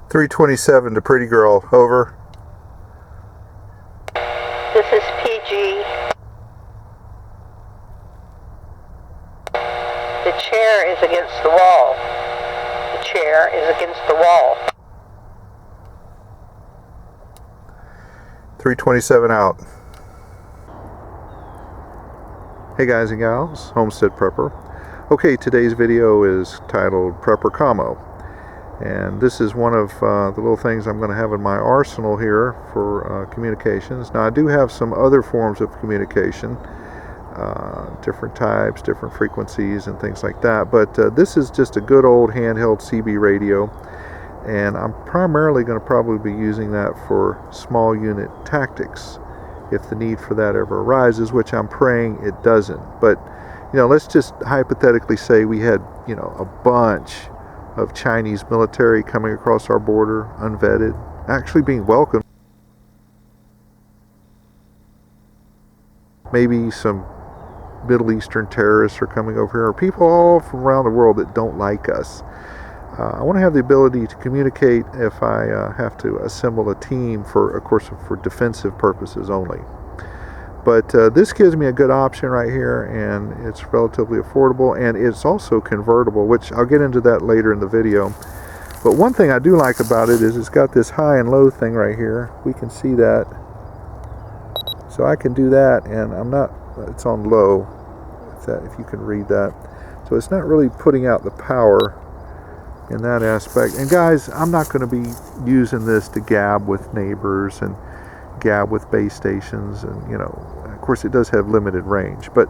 327 to Pretty Girl, over. This is PG. The chair is against the wall. The chair is against the wall. 327 out. Hey guys and gals, Homestead Prepper. Okay, today's video is titled Prepper Commo. And this is one of the little things I'm going to have in my arsenal here for communications. Now I do have some other forms of communication, different types, different frequencies and things like that. But this is just a good old handheld CB radio. And I'm primarily going to probably be using that for small unit tactics if the need for that ever arises, which I'm praying it doesn't. But, you know, let's just hypothetically say we had, you know, a bunch of Chinese military coming across our border, unvetted, actually being welcomed. Maybe some Middle Eastern terrorists are coming over here, or people all from around the world that don't like us. I want to have the ability to communicate if I have to assemble a team for, of course, for defensive purposes only. But this gives me a good option right here, and it's relatively affordable, and it's also convertible, which I'll get into that later in the video. But one thing I do like about it is it's got this high and low thing right here. We can see that. So I can do that, and it's on low, if you can read that. So it's not really putting out the power in that aspect. And guys, I'm not going to be using this to gab with neighbors and gab with base stations, and, you know, of course it does have limited range, but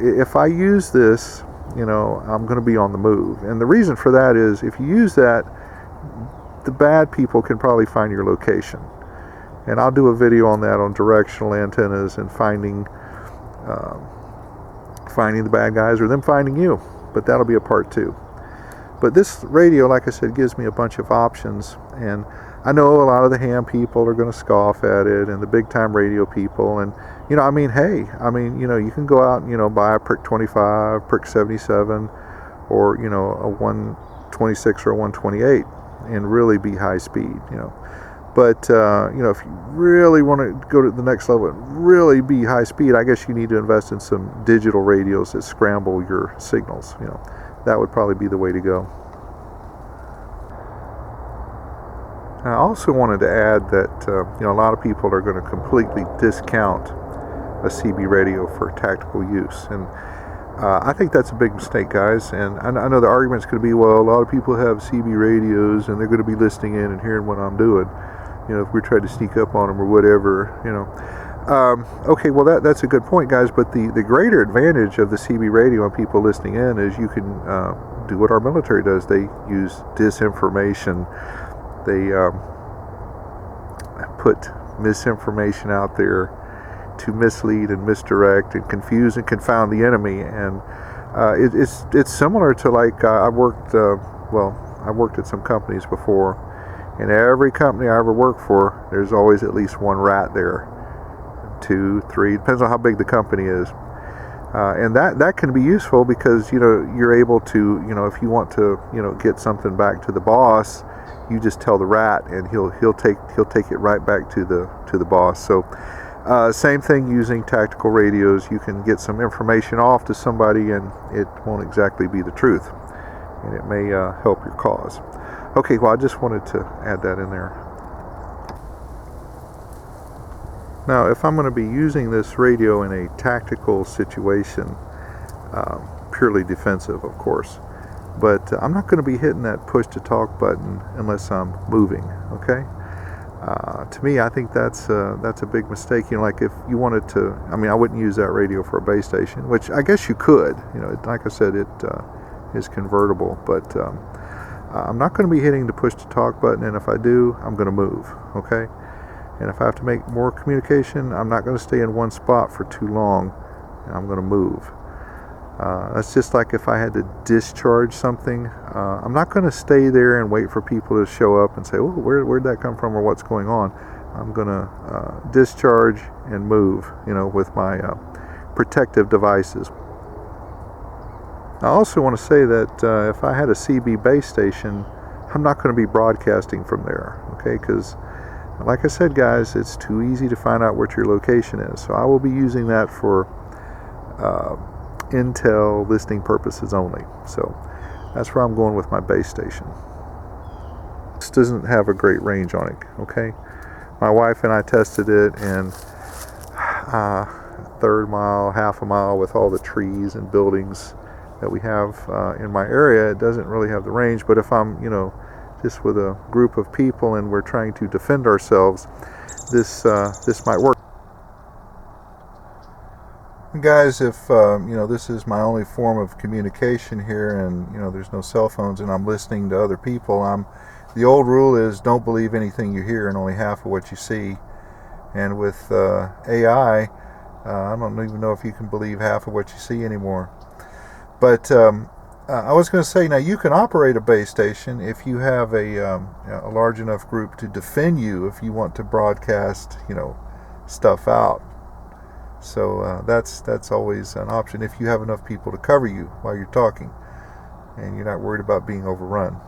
if I use this, you know, I'm going to be on the move. And the reason for that is if you use that, the bad people can probably find your location. And I'll do a video on that, on directional antennas and finding the bad guys, or them finding you. But that'll be a part 2. But this radio, like I said, gives me a bunch of options, and I know a lot of the ham people are going to scoff at it, and the big time radio people, and, you know, I mean, hey, I mean, you know, you can go out and, you know, buy a Prick 25, Prick 77, or, you know, a 126 or a 128 and really be high speed, you know. But, you know, if you really want to go to the next level and really be high speed, I guess you need to invest in some digital radios that scramble your signals, you know. That would probably be the way to go. I also wanted to add that, you know, a lot of people are going to completely discount a CB radio for tactical use. And I think that's a big mistake, guys. And I know the argument's going to be, well, a lot of people have CB radios and they're going to be listening in and hearing what I'm doing, you know, if we try to sneak up on them or whatever, you know. Okay, well, that's a good point, guys. But the greater advantage of the CB radio and people listening in is you can do what our military does. They use disinformation. They put misinformation out there to mislead and misdirect and confuse and confound the enemy. And it's similar to, like, I worked at some companies before, and every company I ever worked for, there's always at least one rat there. 2, 3, depends on how big the company is. And that can be useful because, you know, you're able to, you know, if you want to, you know, get something back to the boss, you just tell the rat and he'll take it right back to the boss. So same thing using tactical radios. You can get some information off to somebody and it won't exactly be the truth, and it may help your cause. Okay, well, I just wanted to add that in there. Now, if I'm going to be using this radio in a tactical situation, purely defensive, of course, but I'm not going to be hitting that push to talk button unless I'm moving, okay? To me, I think that's a big mistake. You know, like if you wanted to, I mean, I wouldn't use that radio for a base station, which I guess you could. You know, like I said, it is convertible, but I'm not going to be hitting the push to talk button, and if I do, I'm going to move, okay? And if I have to make more communication, I'm not going to stay in one spot for too long. I'm going to move. That's just like if I had to discharge something. I'm not going to stay there and wait for people to show up and say, oh, where'd that come from or what's going on. I'm going to discharge and move, you know, with my protective devices. I also want to say that if I had a CB base station I'm not going to be broadcasting from there, okay? Because, like I said, guys, it's too easy to find out what your location is. So I will be using that for intel listening purposes only. So that's where I'm going with my base station. This doesn't have a great range on it, okay? My wife and I tested it, and third mile, half a mile, with all the trees and buildings that we have in my area, it doesn't really have the range. But if I'm, just with a group of people and we're trying to defend ourselves, this might work. And guys, if this is my only form of communication here, and there's no cell phones, and I'm listening to other people, the old rule is don't believe anything you hear and only half of what you see. And with AI, I don't even know if you can believe half of what you see anymore. But I was going to say, now you can operate a base station if you have a large enough group to defend you if you want to broadcast, stuff out. So that's always an option if you have enough people to cover you while you're talking, and you're not worried about being overrun.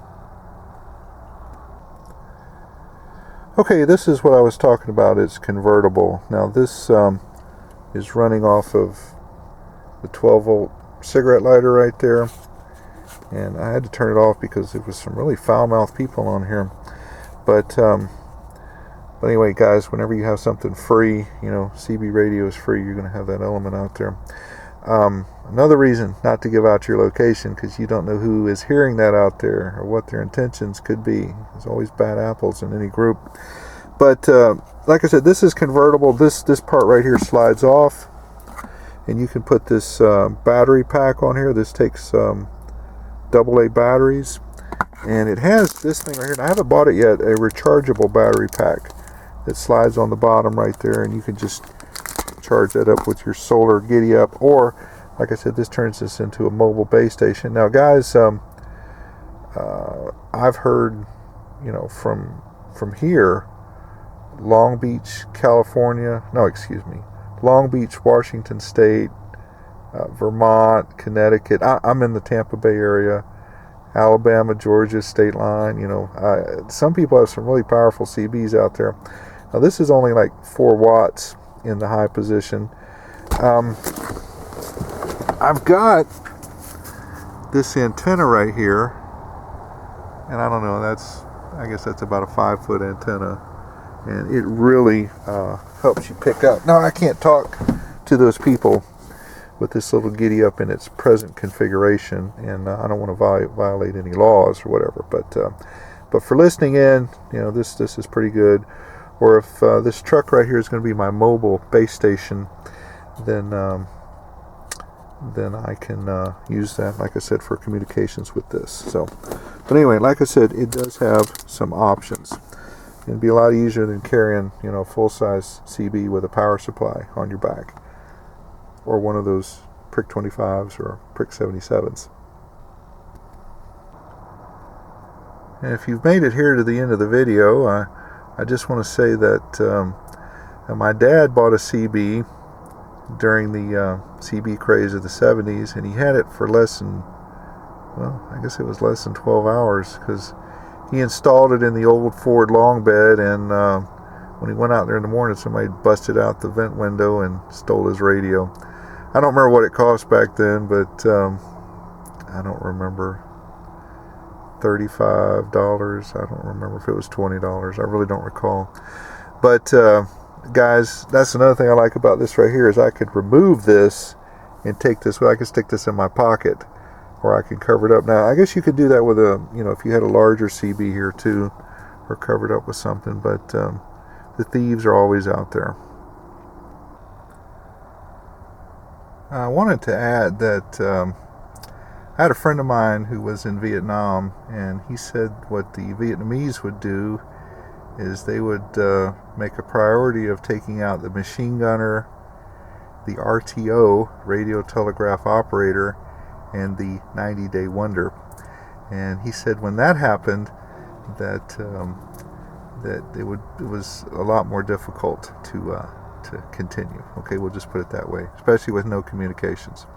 Okay, this is what I was talking about. It's convertible. Now this is running off of the 12-volt cigarette lighter right there, and I had to turn it off because there was some really foul-mouthed people on here. But anyway, guys, whenever you have something free, CB radio is free, you're going to have that element out there. Another reason not to give out your location, because you don't know who is hearing that out there or what their intentions could be. There's always bad apples in any group. But like I said, this is convertible. This part right here slides off, and you can put this battery pack on here. This takes AA batteries, and it has this thing right here. And I haven't bought it yet, a rechargeable battery pack that slides on the bottom right there, and you can just charge that up with your solar giddy up, or like I said, this turns this into a mobile base station. Now guys, I've heard from here, Long Beach, Washington State, Vermont, Connecticut. I'm in the Tampa Bay area, Alabama, Georgia state line. Some people have some really powerful CBs out there. Now this is only like 4 watts in the high position. I've got this antenna right here, and I don't know, I guess that's about a 5-foot antenna, and it really helps you pick up. Now I can't talk to those people with this little giddy up in its present configuration, and I don't want to violate any laws or whatever, but for listening in, this is pretty good. Or if this truck right here is going to be my mobile base station, then I can use that, like I said, for communications with this. So, but anyway, like I said, it does have some options. It'd be a lot easier than carrying, a full-size CB with a power supply on your back, or one of those Prick 25s or Prick 77s. And if you've made it here to the end of the video, I just want to say that my dad bought a CB during the CB craze of the 70s, and he had it for less than 12 hours, because he installed it in the old Ford long bed, and when he went out there in the morning, somebody busted out the vent window and stole his radio. I don't remember what it cost back then, but I don't remember. $35. I don't remember if it was $20. I really don't recall. But guys, that's another thing I like about this right here, is I could remove this and take this. I could stick this in my pocket, or I can cover it up. Now I guess you could do that with if you had a larger CB here too, or cover it up with something. But the thieves are always out there. I wanted to add that I had a friend of mine who was in Vietnam, and he said what the Vietnamese would do is they would make a priority of taking out the machine gunner, the RTO, radio telegraph operator, and the 90-day wonder. And he said when that happened, that it was a lot more difficult to continue. Okay, we'll just put it that way, especially with no communications.